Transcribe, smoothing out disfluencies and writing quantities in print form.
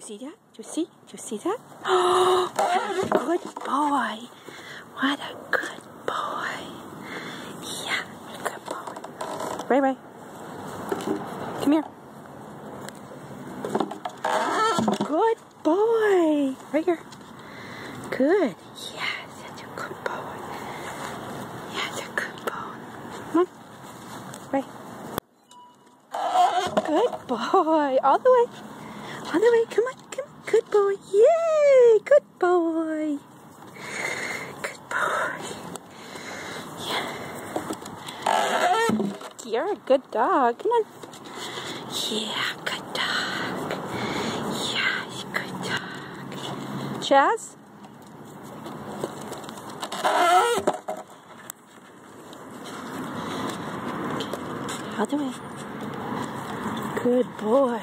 See that? Do you see? Do you see that? Oh, what a good boy. What a good boy. Yeah, good boy. Ray Ray. Come here. Good boy. Right here. Good. Yeah, that's a good boy. Yeah, that's a good boy. Come on. Ray. Good boy. All the way. All the way. Come on. Come on. Good boy. Yay. Good boy. Good boy. Yeah. You're a good dog. Come on. Yeah, good dog. Yeah, he's a good dog. Chaz? All the way. Good boy.